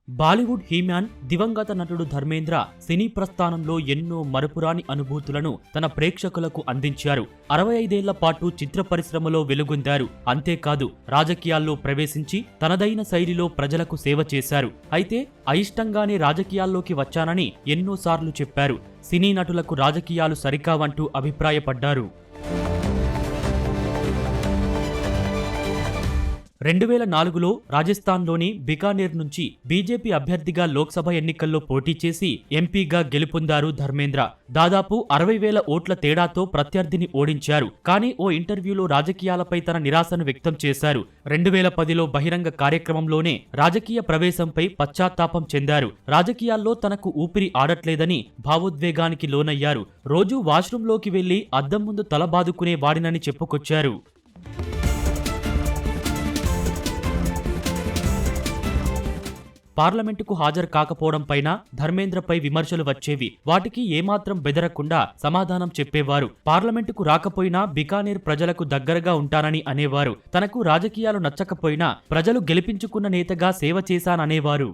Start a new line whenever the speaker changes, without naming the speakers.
Bollywood He-Man దివంగత నటుడు ధర్మేంద్ర సినీ ప్రస్థానంలో ఎన్నో మరపురాని అనుభూతులను తన ప్రేక్షకులకు అందించారు. 65 ఏళ్ల పాటు చిత్ర పరిశ్రమలో వెలుగొందారు. అంతేకాదు రాజకీయాల్లో ప్రవేశించి తనదైన శైలిలో ప్రజలకు సేవ చేశారు. అయితే అయిష్టంగానే రాజకీయాల్లోకి వచ్చానని ఎన్నోసార్లు చెప్పారు. సినీ నటులకు రాజకీయాలు సరికావంటూ అభిప్రాయపడ్డారు. 2004లో రాజస్థాన్లోని బికానేర్ నుంచి బీజేపీ అభ్యర్థిగా లోక్సభ ఎన్నికల్లో పోటీ చేసి ఎంపీగా గెలుపొందారు ధర్మేంద్ర. దాదాపు 60,000 ఓట్ల తేడాతో ప్రత్యర్థిని ఓడించారు. కానీ ఓ ఇంటర్వ్యూలో రాజకీయాలపై తన నిరాశను వ్యక్తం చేశారు. 2010లో బహిరంగ కార్యక్రమంలోనే రాజకీయ ప్రవేశంపై పశ్చాత్తాపం చెందారు. రాజకీయాల్లో తనకు ఊపిరి ఆడట్లేదని భావోద్వేగానికి లోనయ్యారు. రోజూ వాష్రూంలోకి వెళ్లి అద్దం ముందు తల బాదుకునే వాడినని చెప్పుకొచ్చారు. పార్లమెంటుకు హాజరు కాకపోవడంపైన ధర్మేంద్రపై విమర్శలు వచ్చేవి. వాటికి ఏమాత్రం బెదరకుండా సమాధానం చెప్పేవారు. పార్లమెంటుకు రాకపోయినా బికానేర్ ప్రజలకు దగ్గరగా ఉంటానని అనేవారు. తనకు రాజకీయాలు నచ్చకపోయినా ప్రజలు గెలిపించుకున్న నేతగా సేవ చేశాననేవారు.